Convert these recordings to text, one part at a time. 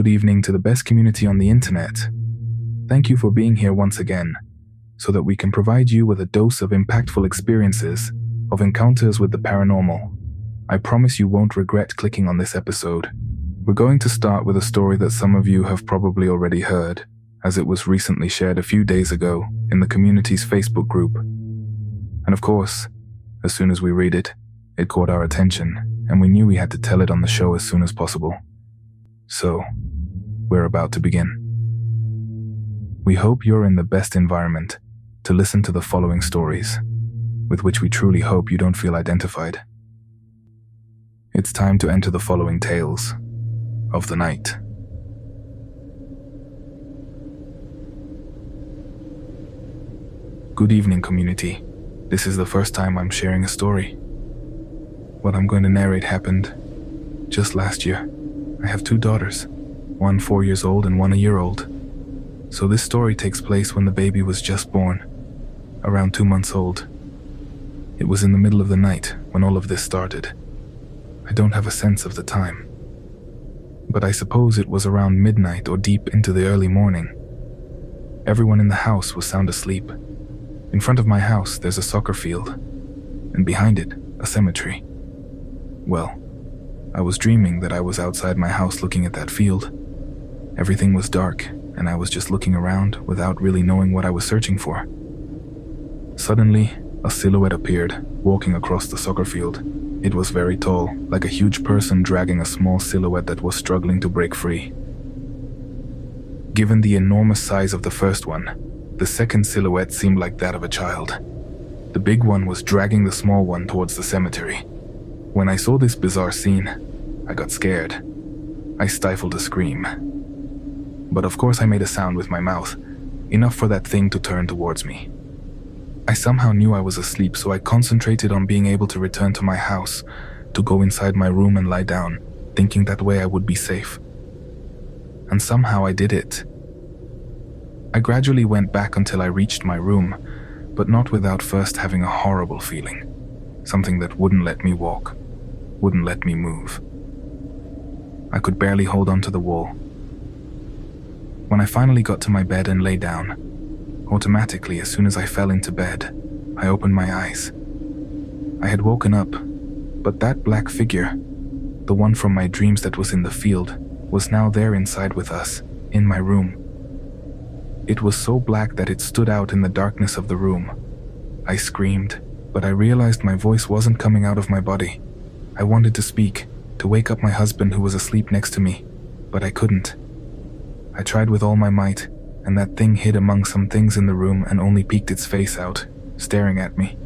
Good evening to the best community on the internet. Thank you for being here once again, so that we can provide you with a dose of impactful experiences of encounters with the paranormal. I promise you won't regret clicking on this episode. We're going to start with a story that some of you have probably already heard, as it was recently shared a few days ago in the community's Facebook group. And of course, as soon as we read it, it caught our attention, and we knew we had to tell it on the show as soon as possible. So, we're about to begin. We hope you're in the best environment to listen to the following stories, with which we truly hope you don't feel identified. It's time to enter the following tales of the night. Good evening, community. This is the first time I'm sharing a story. What I'm going to narrate happened just last year. I have 2 daughters, one 4 years old and one a year old. So this story takes place when the baby was just born, around 2 months old. It was in the middle of the night when all of this started. I don't have a sense of the time, but I suppose it was around midnight or deep into the early morning. Everyone in the house was sound asleep. In front of my house, there's a soccer field, and behind it, a cemetery. Well, I was dreaming that I was outside my house looking at that field. Everything was dark, and I was just looking around without really knowing what I was searching for. Suddenly, a silhouette appeared, walking across the soccer field. It was very tall, like a huge person dragging a small silhouette that was struggling to break free. Given the enormous size of the first one, the second silhouette seemed like that of a child. The big one was dragging the small one towards the cemetery. When I saw this bizarre scene, I got scared. I stifled a scream. But of course I made a sound with my mouth, enough for that thing to turn towards me. I somehow knew I was asleep, so I concentrated on being able to return to my house, to go inside my room and lie down, thinking that way I would be safe. And somehow I did it. I gradually went back until I reached my room, but not without first having a horrible feeling. Something that wouldn't let me walk, wouldn't let me move. I could barely hold onto the wall. When I finally got to my bed and lay down, automatically as soon as I fell into bed, I opened my eyes. I had woken up, but that black figure, the one from my dreams that was in the field, was now there inside with us, in my room. It was so black that it stood out in the darkness of the room. I screamed, but I realized my voice wasn't coming out of my body. I wanted to speak, to wake up my husband who was asleep next to me, but I couldn't. I tried with all my might, and that thing hid among some things in the room and only peeked its face out, staring at me.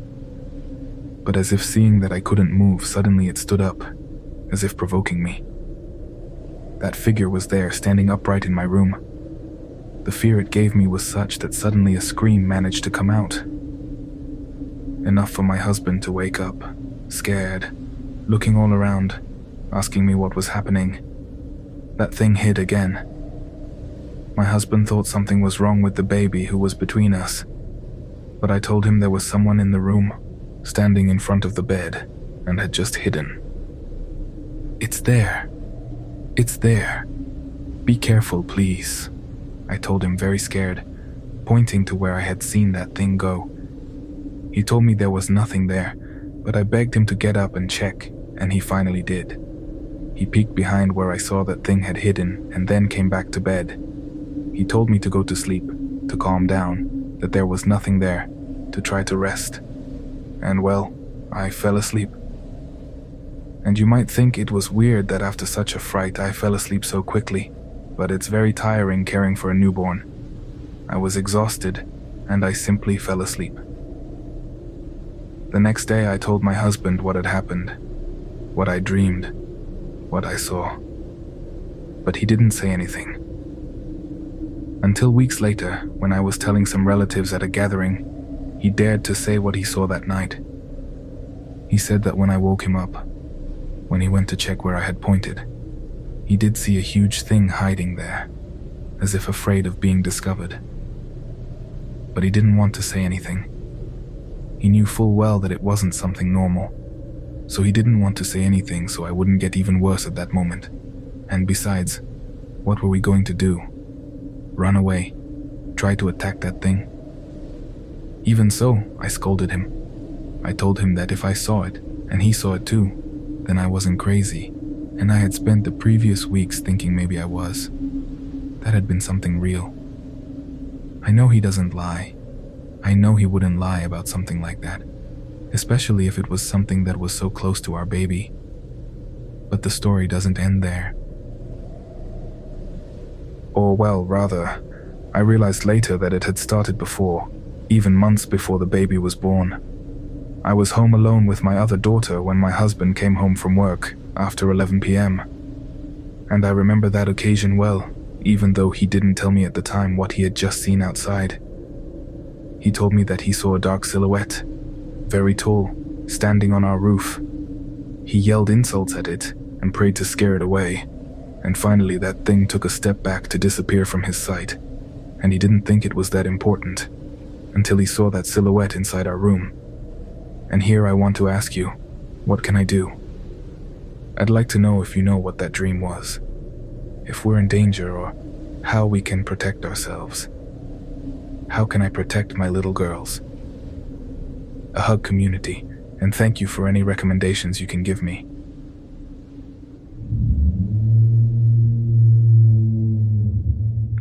But as if seeing that I couldn't move, suddenly it stood up, as if provoking me. That figure was there, standing upright in my room. The fear it gave me was such that suddenly a scream managed to come out. Enough for my husband to wake up, scared, looking all around, asking me what was happening. That thing hid again. My husband thought something was wrong with the baby who was between us, but I told him there was someone in the room, standing in front of the bed, and had just hidden. "It's there. It's there. Be careful, please," I told him, very scared, pointing to where I had seen that thing go. He told me there was nothing there, but I begged him to get up and check, and he finally did. He peeked behind where I saw that thing had hidden and then came back to bed. He told me to go to sleep, to calm down, that there was nothing there, to try to rest. And well, I fell asleep. And you might think it was weird that after such a fright I fell asleep so quickly, but it's very tiring caring for a newborn. I was exhausted, and I simply fell asleep. The next day I told my husband what had happened, what I dreamed, what I saw. But he didn't say anything. Until weeks later, when I was telling some relatives at a gathering, he dared to say what he saw that night. He said that when I woke him up, when he went to check where I had pointed, he did see a huge thing hiding there, as if afraid of being discovered. But he didn't want to say anything. He knew full well that it wasn't something normal, so he didn't want to say anything so I wouldn't get even worse at that moment. And besides, What were we going to do? Run away? Try to attack that thing? Even so, I scolded him. I told him that if I saw it, and he saw it too, then I wasn't crazy, and I had spent the previous weeks thinking maybe I was. That had been something real. I know he doesn't lie. I know he wouldn't lie about something like that, especially if it was something that was so close to our baby. But the story doesn't end there. Or well, rather, I realized later that it had started before, even months before the baby was born. I was home alone with my other daughter when my husband came home from work after 11 p.m. And I remember that occasion well, even though he didn't tell me at the time what he had just seen outside. He told me that he saw a dark silhouette, very tall, standing on our roof. He yelled insults at it and prayed to scare it away, and finally that thing took a step back to disappear from his sight, and he didn't think it was that important, until he saw that silhouette inside our room. And here I want to ask you, what can I do? I'd like to know if you know what that dream was, if we're in danger, or how we can protect ourselves. How can I protect my little girls? A hug, community, and thank you for any recommendations you can give me.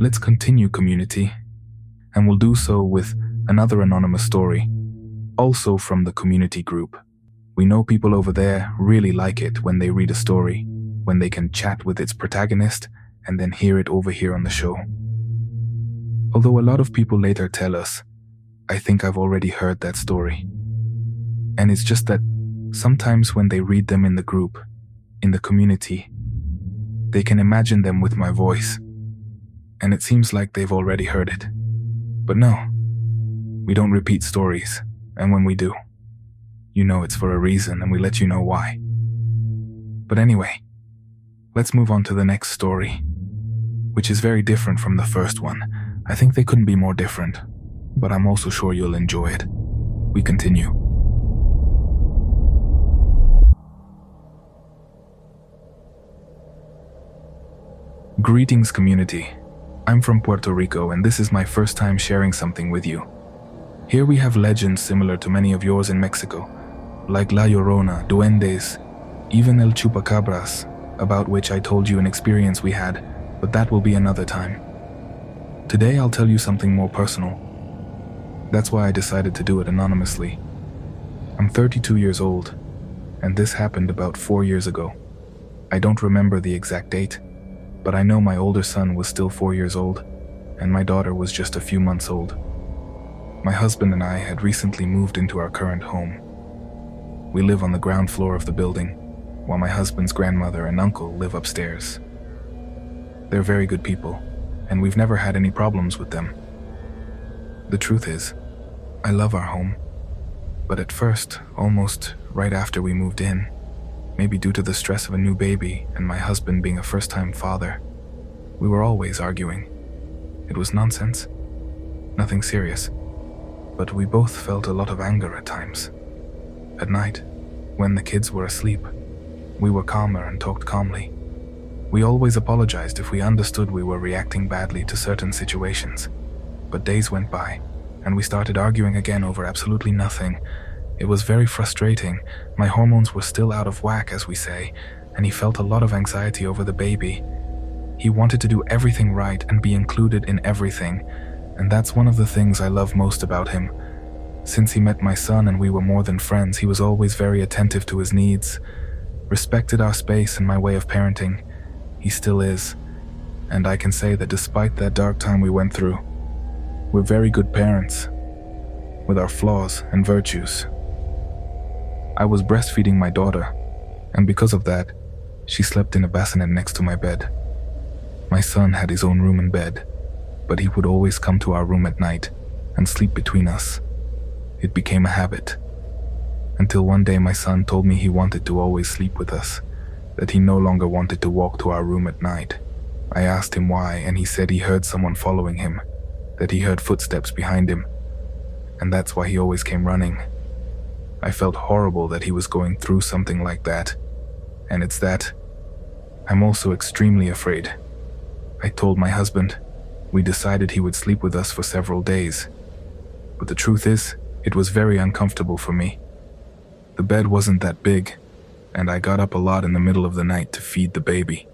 Let's continue, community, and we'll do so with another anonymous story, also from the community group. We know people over there really like it when they read a story, when they can chat with its protagonist and then hear it over here on the show. Although a lot of people later tell us, I think I've already heard that story. And it's just that sometimes when they read them in the group, in the community, they can imagine them with my voice, and it seems like they've already heard it. But no, we don't repeat stories, and when we do, you know it's for a reason and we let you know why. But anyway, let's move on to the next story, which is very different from the first one. I think they couldn't be more different, but I'm also sure you'll enjoy it. We continue. Greetings, community. I'm from Puerto Rico, and this is my first time sharing something with you. Here we have legends similar to many of yours in Mexico, like La Llorona, Duendes, even El Chupacabras, about which I told you an experience we had, but that will be another time. Today I'll tell you something more personal. That's why I decided to do it anonymously. I'm 32 years old, and this happened about 4 years ago. I don't remember the exact date, but I know my older son was still 4 years old, and my daughter was just a few months old. My husband and I had recently moved into our current home. We live on the ground floor of the building, while my husband's grandmother and uncle live upstairs. They're very good people, and we've never had any problems with them. The truth is, I love our home, but at first, almost right after we moved in, maybe due to the stress of a new baby and my husband being a first-time father, we were always arguing. It was nonsense, nothing serious, but we both felt a lot of anger at times. At night, when the kids were asleep, we were calmer and talked calmly. We always apologized if we understood we were reacting badly to certain situations. But days went by, and we started arguing again over absolutely nothing. It was very frustrating. My hormones were still out of whack, as we say, and he felt a lot of anxiety over the baby. He wanted to do everything right and be included in everything, and that's one of the things I love most about him. Since he met my son and we were more than friends, he was always very attentive to his needs, respected our space and my way of parenting. He still is, and I can say that despite that dark time we went through, we're very good parents, with our flaws and virtues. I was breastfeeding my daughter, and because of that, she slept in a bassinet next to my bed. My son had his own room and bed, but he would always come to our room at night and sleep between us. It became a habit, until one day my son told me he wanted to always sleep with us, that he no longer wanted to walk to our room at night. I asked him why, and he said he heard someone following him, that he heard footsteps behind him, and that's why he always came running. I felt horrible that he was going through something like that, and it's that I'm also extremely afraid. I told my husband. We decided he would sleep with us for several days. But the truth is, it was very uncomfortable for me. The bed wasn't that big, and I got up a lot in the middle of the night to feed the baby.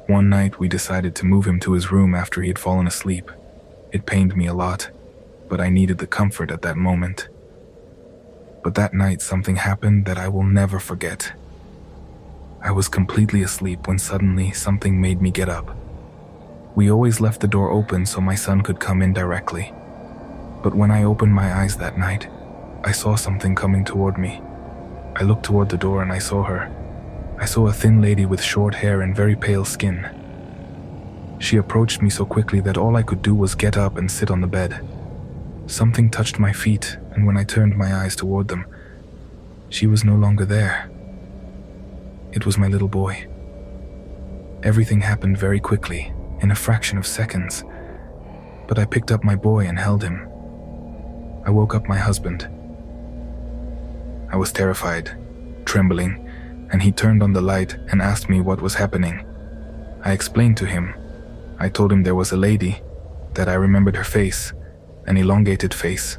One night we decided to move him to his room after he had fallen asleep. It pained me a lot, but I needed the comfort at that moment. But that night something happened that I will never forget. I was completely asleep when suddenly something made me get up. We always left the door open so my son could come in directly. But when I opened my eyes that night, I saw something coming toward me. I looked toward the door and I saw her. I saw a thin lady with short hair and very pale skin. She approached me so quickly that all I could do was get up and sit on the bed. Something touched my feet, and when I turned my eyes toward them, she was no longer there. It was my little boy. Everything happened very quickly, in a fraction of seconds, but I picked up my boy and held him. I woke up my husband. I was terrified, trembling, and he turned on the light and asked me what was happening. I explained to him. I told him there was a lady, that I remembered her face, an elongated face,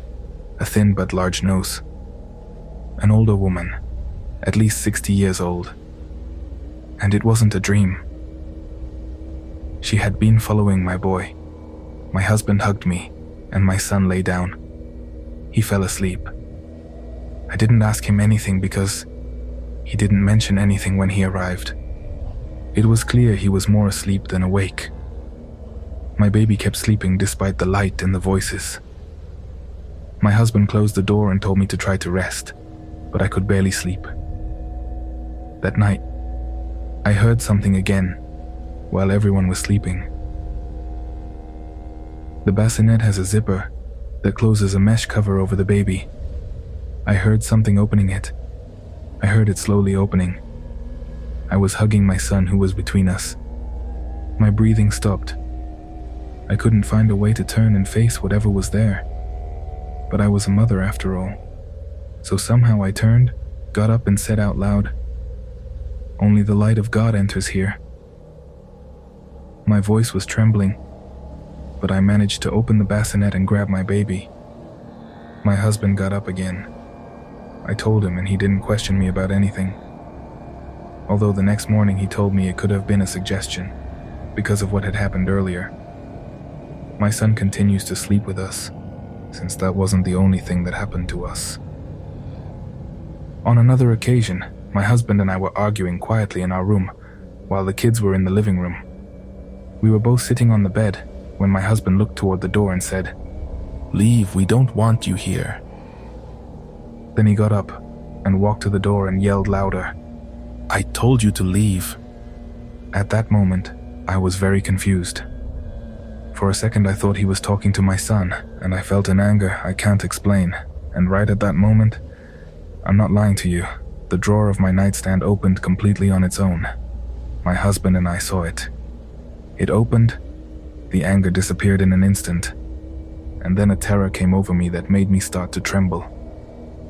a thin but large nose. An older woman, at least 60 years old. And it wasn't a dream. She had been following my boy. My husband hugged me, and my son lay down. He fell asleep. I didn't ask him anything because he didn't mention anything when he arrived. It was clear he was more asleep than awake. My baby kept sleeping despite the light and the voices. My husband closed the door and told me to try to rest, but I could barely sleep. That night, I heard something again while everyone was sleeping. The bassinet has a zipper that closes a mesh cover over the baby. I heard something opening it. I heard it slowly opening. I was hugging my son who was between us. My breathing stopped. I couldn't find a way to turn and face whatever was there. But I was a mother after all. So somehow I turned, got up and said out loud, "Only the light of God enters here." My voice was trembling, but I managed to open the bassinet and grab my baby. My husband got up again. I told him and he didn't question me about anything. Although the next morning he told me it could have been a suggestion, because of what had happened earlier. My son continues to sleep with us, since that wasn't the only thing that happened to us. On another occasion, my husband and I were arguing quietly in our room, while the kids were in the living room. We were both sitting on the bed, when my husband looked toward the door and said, "Leave, we don't want you here." Then he got up and walked to the door and yelled louder, "I told you to leave." At that moment, I was very confused. For a second I thought he was talking to my son, and I felt an anger I can't explain, and right at that moment, I'm not lying to you, the drawer of my nightstand opened completely on its own. My husband and I saw it. It opened, the anger disappeared in an instant, and then a terror came over me that made me start to tremble.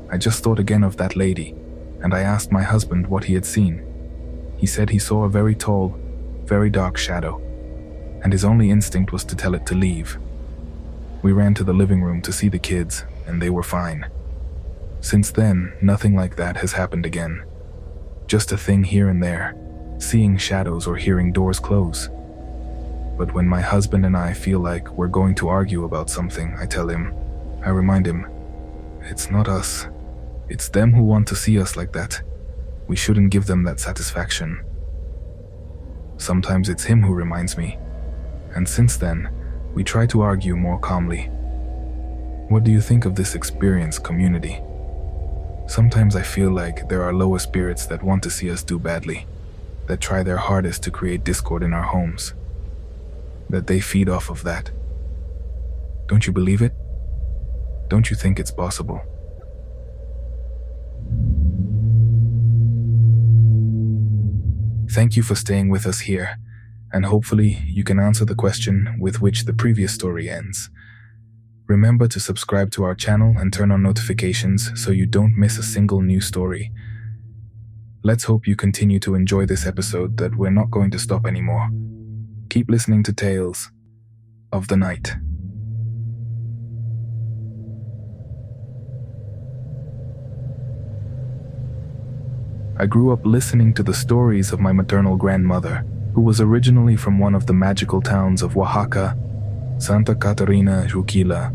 I just thought again of that lady, and I asked my husband what he had seen. He said he saw a very tall, very dark shadow, and his only instinct was to tell it to leave. We ran to the living room to see the kids, and they were fine. Since then, nothing like that has happened again. Just a thing here and there, seeing shadows or hearing doors close. But when my husband and I feel like we're going to argue about something, I remind him, it's not us. It's them who want to see us like that. We shouldn't give them that satisfaction. Sometimes it's him who reminds me, and since then, we try to argue more calmly. What do you think of this experience, community? Sometimes I feel like there are lower spirits that want to see us do badly, that try their hardest to create discord in our homes, that they feed off of that. Don't you believe it? Don't you think it's possible? Thank you for staying with us here, and hopefully you can answer the question with which the previous story ends. Remember to subscribe to our channel and turn on notifications so you don't miss a single new story. Let's hope you continue to enjoy this episode that we're not going to stop anymore. Keep listening to Tales of the Night. I grew up listening to the stories of my maternal grandmother, who was originally from one of the magical towns of Oaxaca, Santa Catarina Juquila.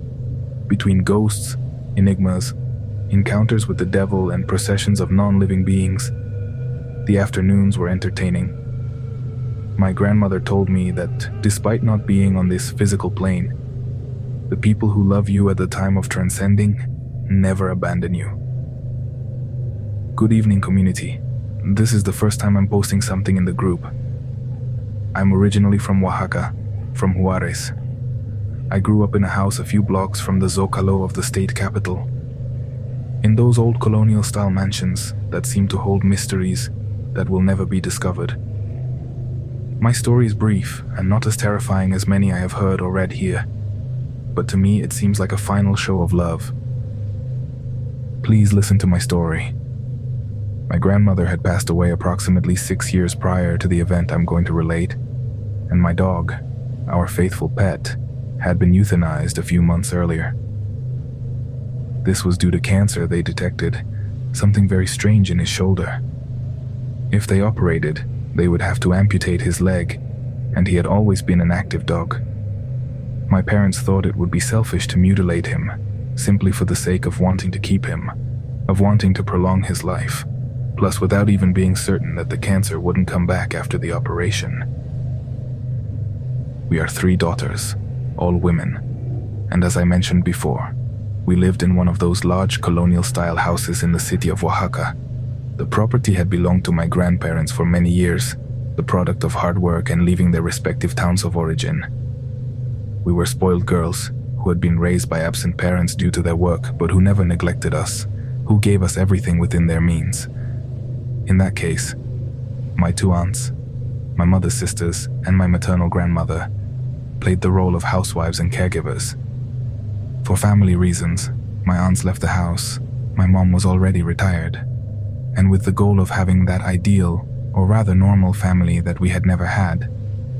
Between ghosts, enigmas, encounters with the devil, and processions of non-living beings, the afternoons were entertaining. My grandmother told me that despite not being on this physical plane, the people who love you at the time of transcending never abandon you. Good evening, community. This is the first time I'm posting something in the group. I'm originally from Oaxaca, from Juarez. I grew up in a house a few blocks from the Zócalo of the state capital. In those old colonial-style mansions that seem to hold mysteries that will never be discovered. My story is brief and not as terrifying as many I have heard or read here, but to me it seems like a final show of love. Please listen to my story. My grandmother had passed away approximately 6 years prior to the event I'm going to relate, and my dog, our faithful pet, had been euthanized a few months earlier. This was due to cancer they detected, something very strange in his shoulder. If they operated, they would have to amputate his leg, and he had always been an active dog. My parents thought it would be selfish to mutilate him, simply for the sake of wanting to keep him, of wanting to prolong his life, plus without even being certain that the cancer wouldn't come back after the operation. We are 3 daughters, all women, and as I mentioned before, we lived in one of those large colonial-style houses in the city of Oaxaca. The property had belonged to my grandparents for many years, the product of hard work and leaving their respective towns of origin. We were spoiled girls who had been raised by absent parents due to their work, but who never neglected us, who gave us everything within their means. In that case, my 2 aunts, my mother's sisters, and my maternal grandmother played the role of housewives and caregivers. For family reasons, my aunts left the house. My mom was already retired, and with the goal of having that ideal, or rather normal family that we had never had,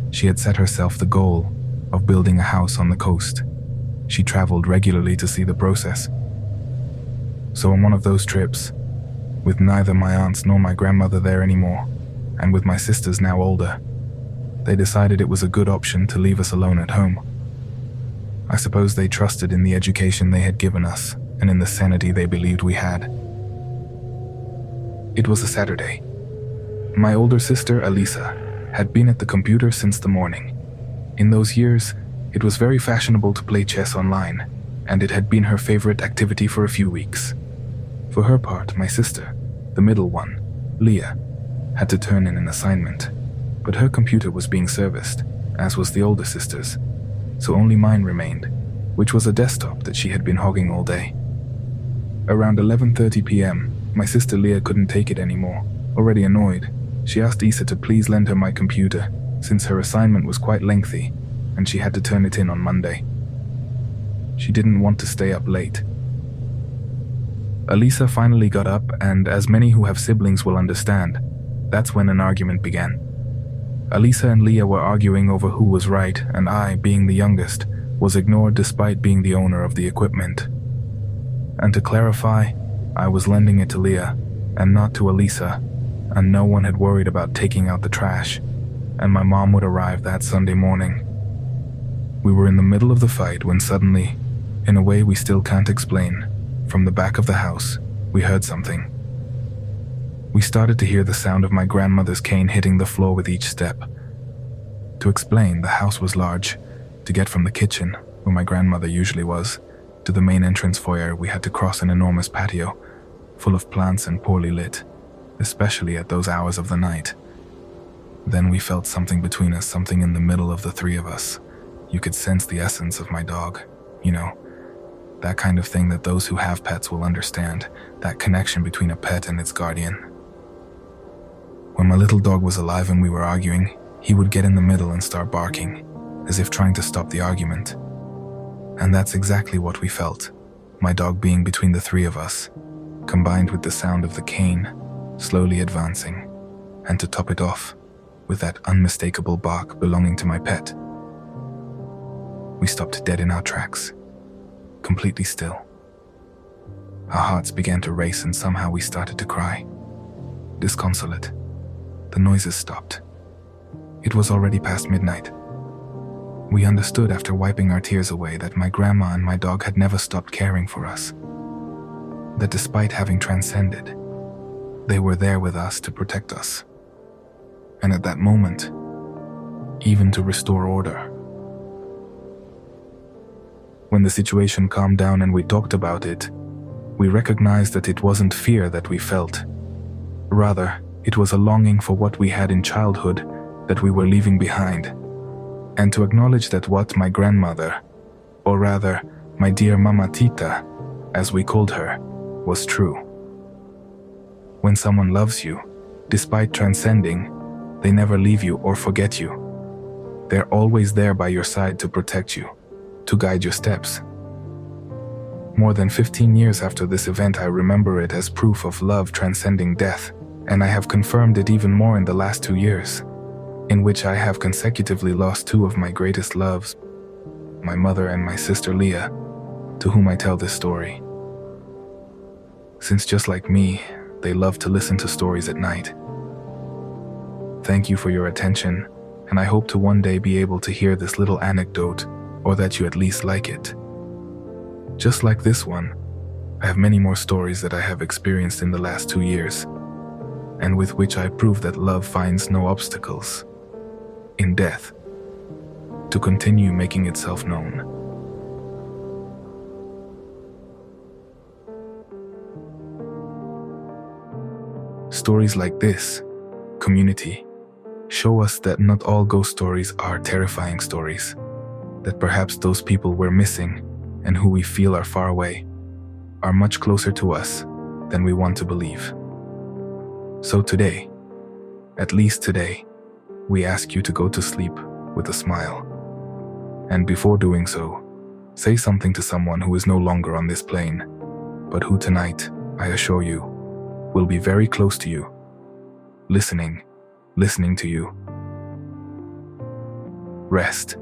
she had set herself the goal of building a house on the coast. She traveled regularly to see the process. So on one of those trips, with neither my aunts nor my grandmother there anymore, and with my sisters now older, they decided it was a good option to leave us alone at home. I suppose they trusted in the education they had given us and in the sanity they believed we had. It was a Saturday. My older sister, Elisa, had been at the computer since the morning. In those years, it was very fashionable to play chess online, and it had been her favorite activity for a few weeks. For her part, my sister, the middle one, Leah, had to turn in an assignment, but her computer was being serviced, as was the older sister's, so only mine remained, which was a desktop that she had been hogging all day. Around 11:30 p.m., my sister Leah couldn't take it anymore. Already annoyed, she asked Isa to please lend her my computer, since her assignment was quite lengthy, and she had to turn it in on Monday. She didn't want to stay up late. Elisa finally got up, and as many who have siblings will understand, that's when an argument began. Elisa and Leah were arguing over who was right, and I, being the youngest, was ignored despite being the owner of the equipment. And to clarify, I was lending it to Leah, and not to Elisa, and no one had worried about taking out the trash, and my mom would arrive that Sunday morning. We were in the middle of the fight when suddenly, in a way we still can't explain, from the back of the house, we heard something. We started to hear the sound of my grandmother's cane hitting the floor with each step. To explain, the house was large. To get from the kitchen, where my grandmother usually was, to the main entrance foyer, we had to cross an enormous patio, full of plants and poorly lit, especially at those hours of the night. Then we felt something between us, something in the middle of the 3 of us. You could sense the essence of my dog, you know, that kind of thing that those who have pets will understand, that connection between a pet and its guardian. When my little dog was alive and we were arguing, he would get in the middle and start barking, as if trying to stop the argument. And that's exactly what we felt, my dog being between the 3 of us, combined with the sound of the cane slowly advancing, and to top it off, with that unmistakable bark belonging to my pet. We stopped dead in our tracks, completely still. Our hearts began to race and somehow we started to cry. Disconsolate. The noises stopped. It was already past midnight. We understood after wiping our tears away that my grandma and my dog had never stopped caring for us. That despite having transcended, they were there with us to protect us. And at that moment, even to restore order. When the situation calmed down and we talked about it, we recognized that it wasn't fear that we felt. Rather, it was a longing for what we had in childhood that we were leaving behind, and to acknowledge that what my grandmother, or rather, my dear Mama Tita, as we called her, was true. When someone loves you, despite transcending, they never leave you or forget you. They're always there by your side to protect you, to guide your steps. More than 15 years after this event, I remember it as proof of love transcending death, and I have confirmed it even more in the last 2 years, in which I have consecutively lost two of my greatest loves, my mother and my sister Leah, to whom I tell this story. Since just like me, they love to listen to stories at night. Thank you for your attention, and I hope to one day be able to hear this little anecdote, or that you at least like it. Just like this one, I have many more stories that I have experienced in the last 2 years, and with which I prove that love finds no obstacles in death to continue making itself known. Stories like this, community, show us that not all ghost stories are terrifying stories, that perhaps those people we're missing and who we feel are far away are much closer to us than we want to believe. So today, at least today, we ask you to go to sleep with a smile. And before doing so, say something to someone who is no longer on this plane, but who tonight, I assure you, will be very close to you, listening to you. Rest,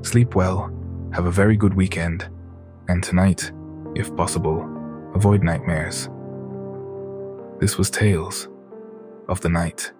sleep well, have a very good weekend, and tonight, if possible, avoid nightmares. This was Tales of the Night.